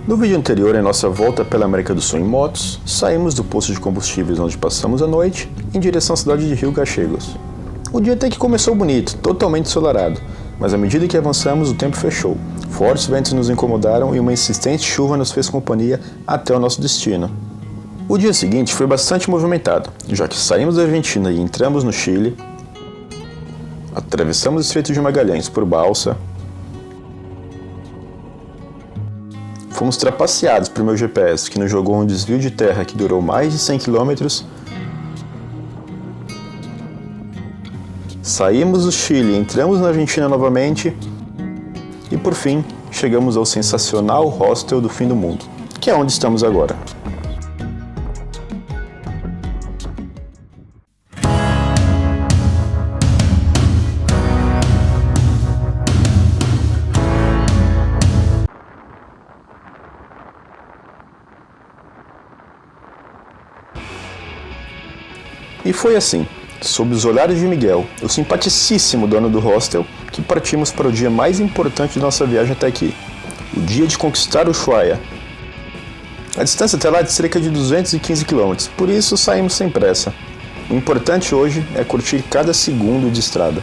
No vídeo anterior, em nossa volta pela América do Sul em motos, saímos do posto de combustíveis onde passamos a noite em direção à cidade de Rio Gallegos. O dia até que começou bonito, totalmente ensolarado, mas à medida que avançamos o tempo fechou. Fortes ventos nos incomodaram e uma insistente chuva nos fez companhia até o nosso destino. O dia seguinte foi bastante movimentado, já que saímos da Argentina e entramos no Chile, atravessamos o Estreito de Magalhães por balsa, fomos trapaceados por meu GPS, que nos jogou um desvio de terra que durou mais de 100 km, saímos do Chile, entramos na Argentina novamente e por fim chegamos ao sensacional hostel do fim do mundo, que é onde estamos agora. E foi assim, sob os olhares de Miguel, o simpaticíssimo dono do hostel, que partimos para o dia mais importante de nossa viagem até aqui, o dia de conquistar o Ushuaia. A distância até lá é de cerca de 215 km, por isso saímos sem pressa. O importante hoje é curtir cada segundo de estrada.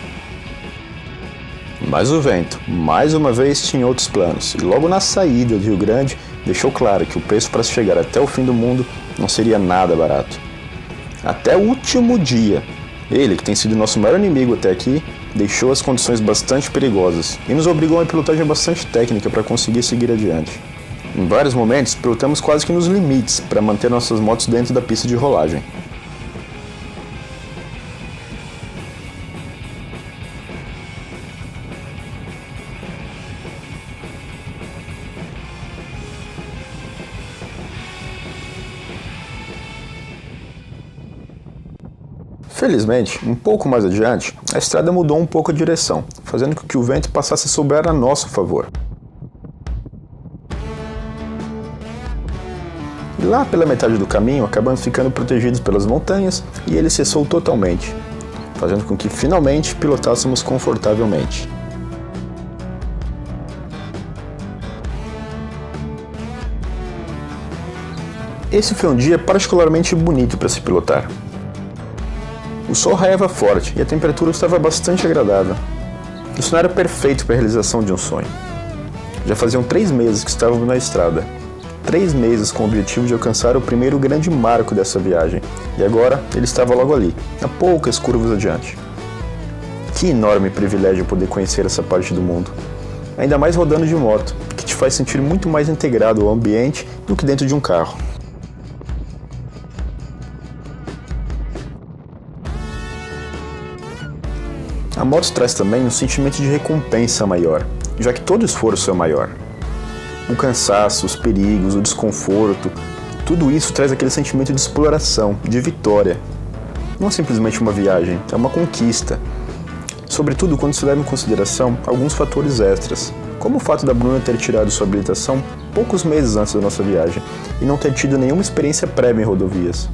Mas o vento, mais uma vez, tinha outros planos, e logo na saída do Rio Grande, deixou claro que o preço para chegar até o fim do mundo não seria nada barato. Até o último dia, ele, que tem sido nosso maior inimigo até aqui, deixou as condições bastante perigosas e nos obrigou a uma pilotagem bastante técnica para conseguir seguir adiante. Em vários momentos, pilotamos quase que nos limites para manter nossas motos dentro da pista de rolagem. Felizmente, um pouco mais adiante, a estrada mudou um pouco a direção, fazendo com que o vento passasse a sobrar a nosso favor. E lá pela metade do caminho, acabamos ficando protegidos pelas montanhas e ele cessou totalmente, fazendo com que finalmente pilotássemos confortavelmente. Esse foi um dia particularmente bonito para se pilotar. O sol raiava forte e a temperatura estava bastante agradável. O cenário perfeito para a realização de um sonho. Já faziam 3 meses que estávamos na estrada. 3 meses com o objetivo de alcançar o primeiro grande marco dessa viagem. E agora ele estava logo ali, a poucas curvas adiante. Que enorme privilégio poder conhecer essa parte do mundo. Ainda mais rodando de moto, que te faz sentir muito mais integrado ao ambiente do que dentro de um carro. A moto traz também um sentimento de recompensa maior, já que todo esforço é maior. O cansaço, os perigos, o desconforto, tudo isso traz aquele sentimento de exploração, de vitória. Não é simplesmente uma viagem, é uma conquista. Sobretudo quando se leva em consideração alguns fatores extras, como o fato da Bruna ter tirado sua habilitação poucos meses antes da nossa viagem e não ter tido nenhuma experiência prévia em rodovias.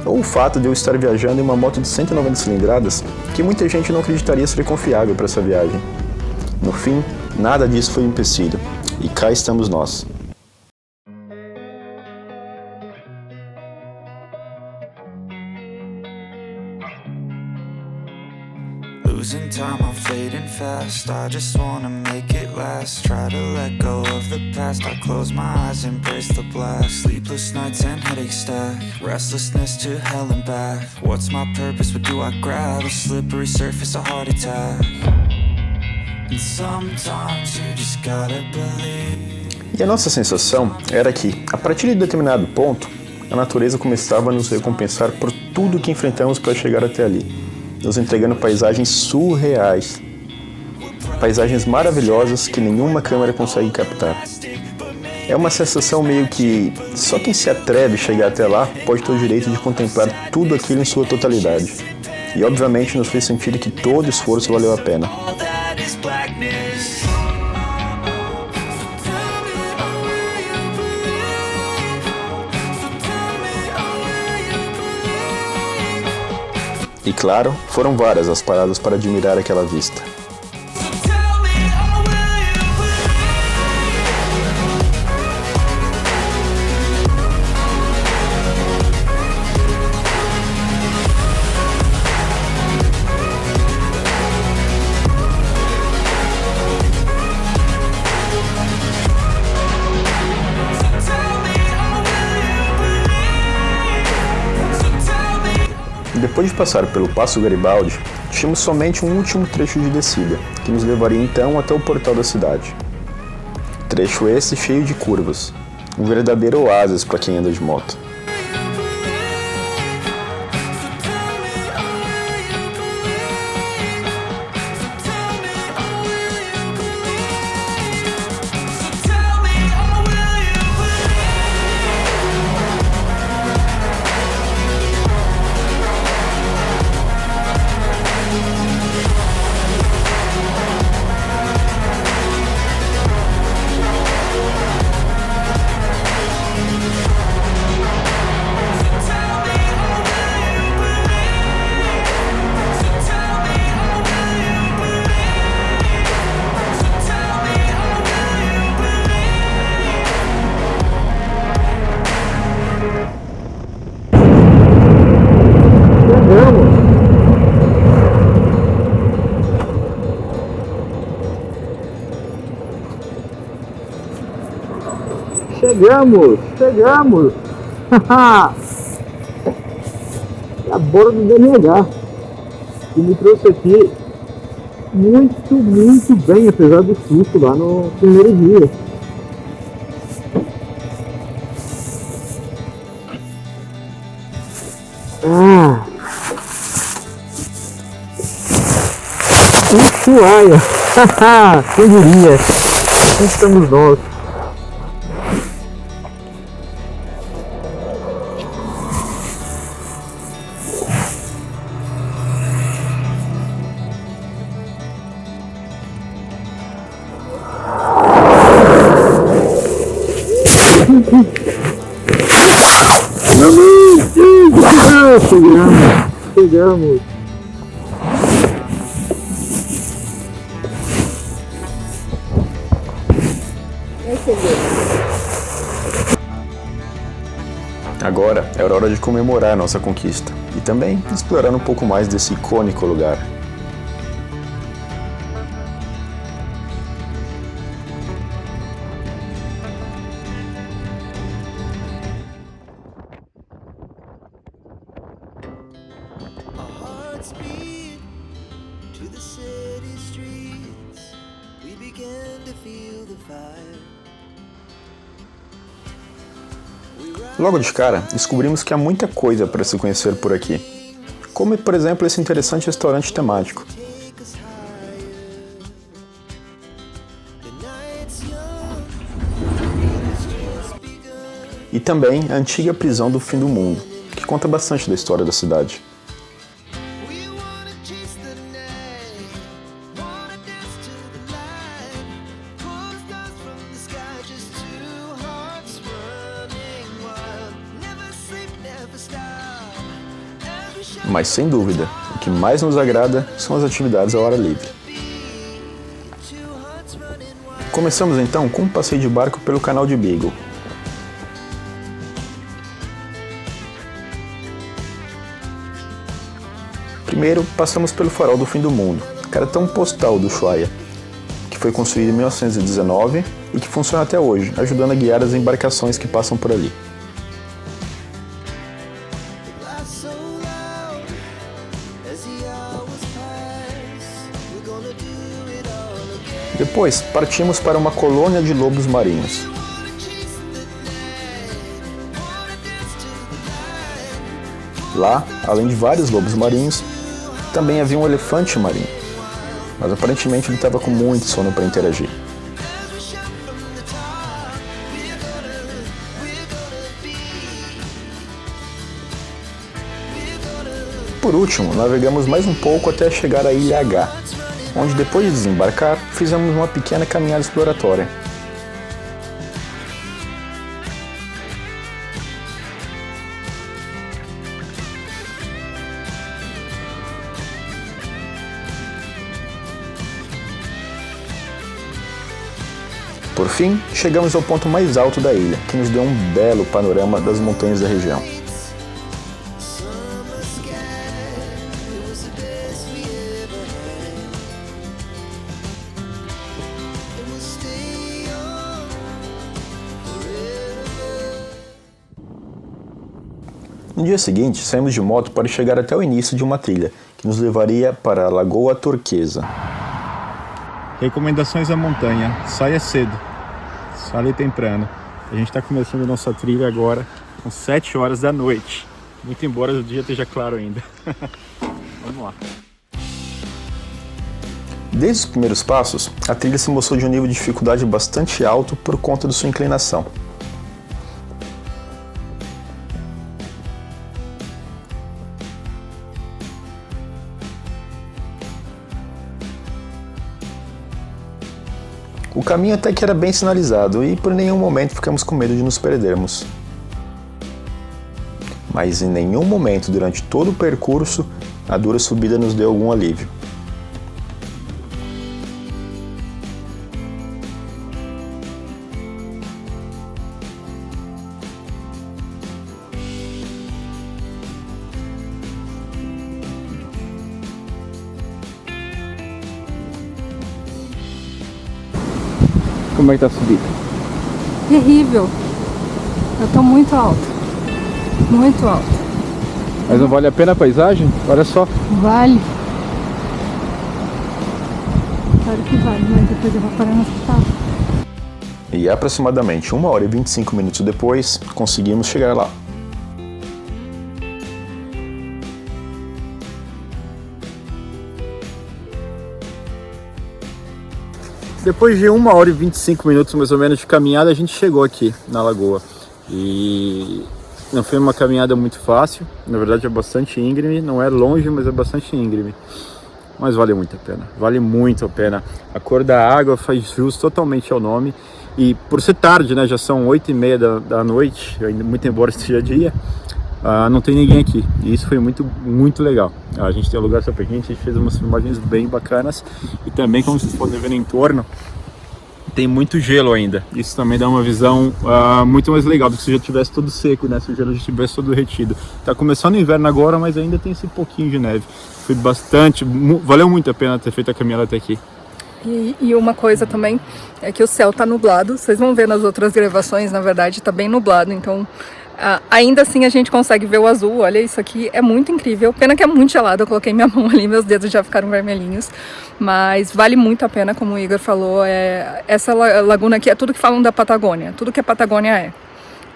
Ou o fato de eu estar viajando em uma moto de 190 cilindradas que muita gente não acreditaria ser confiável para essa viagem. No fim, nada disso foi um empecilho, e cá estamos nós. Losing time, I'm fading fast. I just wanna make it last. Try to let go of the past. I close my eyes, embrace the black. Sleepless nights and headaches stack. Restlessness to hell and back. What's my purpose? What do I grab? A slippery surface, a heart attack. And sometimes you just gotta believe. E a nossa sensação era que, a partir de determinado ponto, a natureza começava a nos recompensar por tudo que enfrentamos para chegar até ali, nos entregando paisagens surreais. Paisagens maravilhosas que nenhuma câmera consegue captar. É uma sensação meio que só quem se atreve a chegar até lá pode ter o direito de contemplar tudo aquilo em sua totalidade. E obviamente nos fez sentir que todo esforço valeu a pena. E claro, foram várias as paradas para admirar aquela vista. Depois de passar pelo Passo Garibaldi, tínhamos somente um último trecho de descida, que nos levaria então até o portal da cidade. Trecho esse cheio de curvas, um verdadeiro oásis para quem anda de moto. Chegamos! É a borda do DNH, que me trouxe aqui muito bem, apesar do susto lá no primeiro dia. Ushuaia! Quem diria? Aqui estamos nós. Chegamos. Agora é hora de comemorar nossa conquista e também explorar um pouco mais desse icônico lugar. Logo de cara, descobrimos que há muita coisa para se conhecer por aqui, como por exemplo esse interessante restaurante temático. E também a antiga prisão do fim do mundo, que conta bastante da história da cidade. Mas sem dúvida, o que mais nos agrada são as atividades ao ar livre. Começamos então com um passeio de barco pelo canal de Beagle. Primeiro, passamos pelo Farol do Fim do Mundo, cartão postal do Ushuaia, que foi construído em 1919 e que funciona até hoje, ajudando a guiar as embarcações que passam por ali. Depois, partimos para uma colônia de lobos marinhos. Lá, além de vários lobos marinhos, também havia um elefante marinho, mas aparentemente ele estava com muito sono para interagir. Por último, navegamos mais um pouco até chegar à Ilha H, onde depois de desembarcar, fizemos uma pequena caminhada exploratória. Por fim, chegamos ao ponto mais alto da ilha, que nos deu um belo panorama das montanhas da região. No dia seguinte, saímos de moto para chegar até o início de uma trilha, que nos levaria para a Lagoa Turquesa. Recomendações da montanha: saia cedo, saia temprano. A gente está começando a nossa trilha agora, com 7 horas da noite, muito embora o dia esteja claro ainda. Vamos lá. Desde os primeiros passos, a trilha se mostrou de um nível de dificuldade bastante alto por conta de sua inclinação. O caminho até que era bem sinalizado e por nenhum momento ficamos com medo de nos perdermos. Mas em nenhum momento durante todo o percurso a dura subida nos deu algum alívio. Como é que tá subindo? Terrível. Eu tô muito alta. Muito alta. Mas não vale a pena a paisagem? Olha só. Vale. Claro que vale, mas depois eu vou parar no hospital. E aproximadamente 1 hora e 25 minutos depois, conseguimos chegar lá. Depois de 1 hora e 25 minutos mais ou menos de caminhada, a gente chegou aqui na lagoa. E não foi uma caminhada muito fácil, na verdade é bastante íngreme, não é longe, mas é bastante íngreme. Mas vale muito a pena, vale muito a pena. A cor da água faz jus totalmente ao nome. E por ser tarde, né, já são 8h30 da noite, muito embora esteja dia, não tem ninguém aqui. E isso foi muito legal. A gente tem um lugar só pra gente, a gente fez umas filmagens bem bacanas. E também, como vocês podem ver no entorno, tem muito gelo ainda. Isso também dá uma visão muito mais legal do que se já tivesse todo seco, né? Se o gelo já tivesse todo derretido. Tá começando o inverno agora, mas ainda tem esse pouquinho de neve. Foi bastante, valeu muito a pena ter feito a caminhada até aqui. E uma coisa também é que o céu tá nublado. Vocês vão ver nas outras gravações, na verdade, tá bem nublado. Então, ainda assim a gente consegue ver o azul. Olha, isso aqui é muito incrível. Pena que é muito gelado. Eu coloquei minha mão ali, meus dedos já ficaram vermelhinhos. Mas vale muito a pena, como o Igor falou. Essa laguna aqui é tudo que falam da Patagônia. Tudo que a Patagônia é.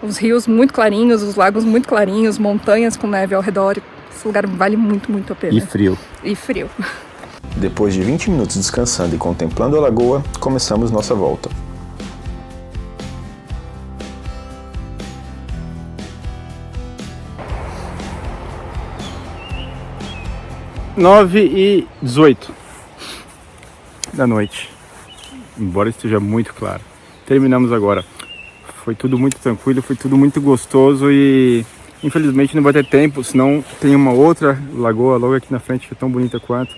Os rios muito clarinhos, os lagos muito clarinhos, montanhas com neve ao redor. Esse lugar vale muito a pena. E frio. E frio. Depois de 20 minutos descansando e contemplando a lagoa, começamos nossa volta. Nove e 18 da noite, embora esteja muito claro. Terminamos agora. Foi tudo muito tranquilo, foi tudo muito gostoso e infelizmente não vai ter tempo, senão tem uma outra lagoa logo aqui na frente que é tão bonita quanto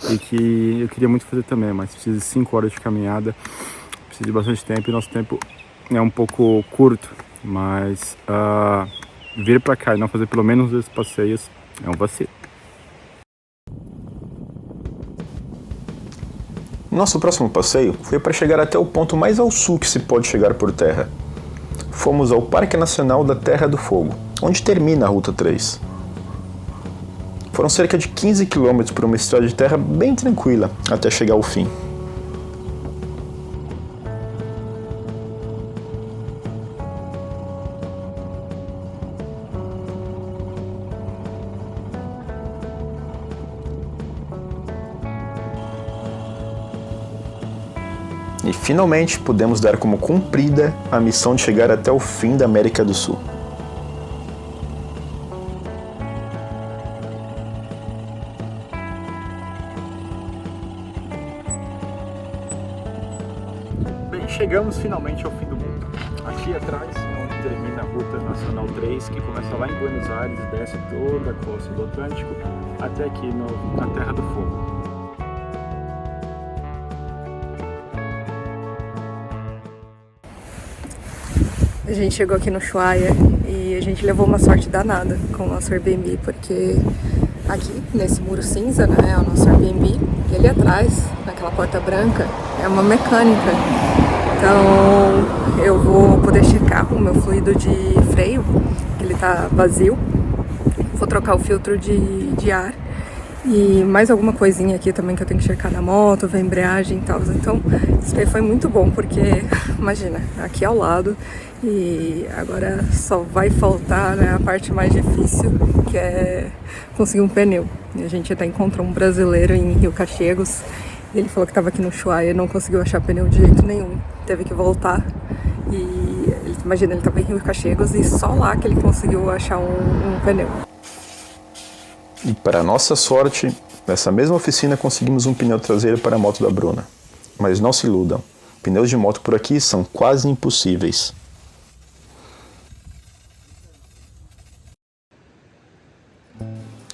e que eu queria muito fazer também, mas precisa de 5 horas de caminhada, precisa de bastante tempo e nosso tempo é um pouco curto, mas vir pra cá e não fazer pelo menos esses passeios é um vacilo. Nosso próximo passeio foi para chegar até o ponto mais ao sul que se pode chegar por terra. Fomos ao Parque Nacional da Terra do Fogo, onde termina a Ruta 3. Foram cerca de 15 km por uma estrada de terra bem tranquila até chegar ao fim. E finalmente pudemos dar como cumprida a missão de chegar até o fim da América do Sul. Bem, chegamos finalmente ao fim do mundo. Aqui atrás é onde termina a Ruta Nacional 3, que começa lá em Buenos Aires e desce toda a costa do Atlântico até aqui na Terra do Fogo. A gente chegou aqui no Ushuaia e a gente levou uma sorte danada com o nosso Airbnb, porque aqui, nesse muro cinza, né, é o nosso Airbnb, e ali atrás, naquela porta branca, é uma mecânica. Então eu vou poder checar o meu fluido de freio, que ele tá vazio, vou trocar o filtro de ar. E mais alguma coisinha aqui também que eu tenho que checar na moto, ver a embreagem e tal. Então, isso aí foi muito bom, porque, imagina, aqui ao lado. E agora só vai faltar, né, a parte mais difícil, que é conseguir um pneu. E a gente até encontrou um brasileiro em Rio Cachegos. Ele falou que estava aqui no Ushuaia e não conseguiu achar pneu de jeito nenhum. Teve que voltar. E imagina, ele estava em Rio Cachegos e só lá que ele conseguiu achar um pneu. E para nossa sorte, nessa mesma oficina conseguimos um pneu traseiro para a moto da Bruna. Mas não se iludam, pneus de moto por aqui são quase impossíveis.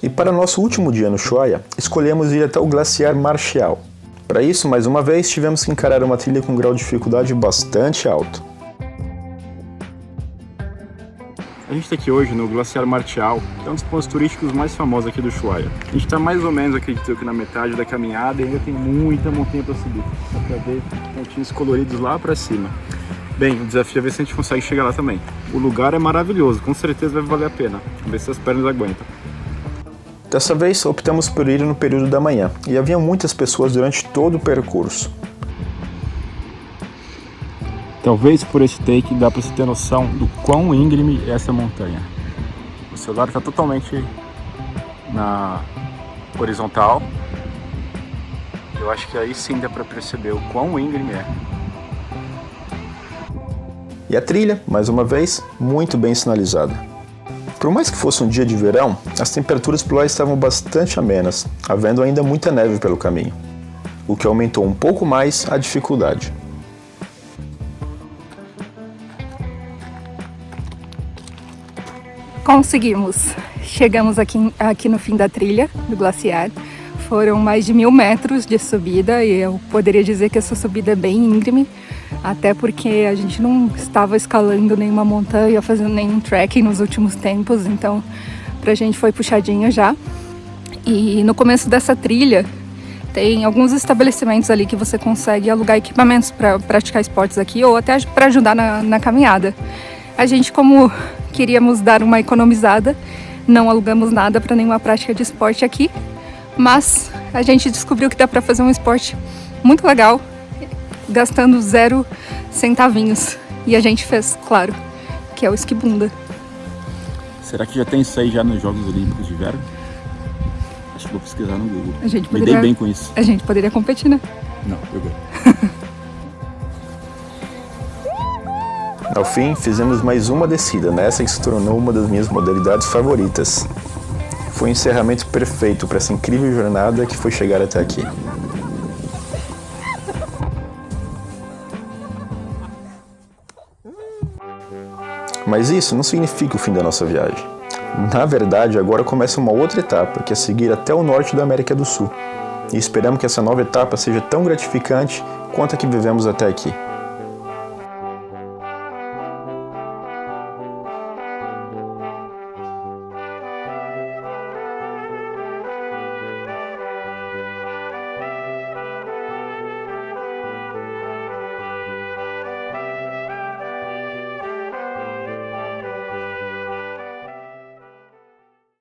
E para nosso último dia no Ushuaia, escolhemos ir até o Glaciar Marcial. Para isso, mais uma vez, tivemos que encarar uma trilha com um grau de dificuldade bastante alto. A gente está aqui hoje no Glaciar Marcial, que é um dos pontos turísticos mais famosos aqui do Ushuaia. A gente está mais ou menos, acredito que na metade da caminhada e ainda tem muita montanha para subir. Dá para ver pontinhos coloridos lá para cima. Bem, o desafio é ver se a gente consegue chegar lá também. O lugar é maravilhoso, com certeza vai valer a pena. Vamos ver se as pernas aguentam. Dessa vez, optamos por ir no período da manhã, e havia muitas pessoas durante todo o percurso. Talvez por esse take dá para você ter noção do quão íngreme é essa montanha. O celular está totalmente na horizontal. Eu acho que aí sim dá para perceber o quão íngreme é. E a trilha, mais uma vez, muito bem sinalizada. Por mais que fosse um dia de verão, as temperaturas por lá estavam bastante amenas, havendo ainda muita neve pelo caminho, o que aumentou um pouco mais a dificuldade. Conseguimos! Chegamos aqui no fim da trilha do glaciar. Foram mais de 1000 metros de subida e eu poderia dizer que essa subida é bem íngreme, até porque a gente não estava escalando nenhuma montanha, fazendo nenhum trekking nos últimos tempos, então pra gente foi puxadinho já. E no começo dessa trilha tem alguns estabelecimentos ali que você consegue alugar equipamentos para praticar esportes aqui ou até para ajudar na caminhada. A gente, como queríamos dar uma economizada, não alugamos nada para nenhuma prática de esporte aqui, mas a gente descobriu que dá para fazer um esporte muito legal, gastando 0 centavinhos. E a gente fez, claro, que é o esquibunda. Será que já tem isso aí já nos Jogos Olímpicos de Inverno? Acho que vou pesquisar no Google. Me dei bem com isso. A gente poderia competir, né? Não, eu ganho. Ao fim, fizemos mais uma descida, nessa que se tornou uma das minhas modalidades favoritas. Foi um encerramento perfeito para essa incrível jornada que foi chegar até aqui. Mas isso não significa o fim da nossa viagem. Na verdade, agora começa uma outra etapa, que é seguir até o norte da América do Sul. E esperamos que essa nova etapa seja tão gratificante quanto a que vivemos até aqui.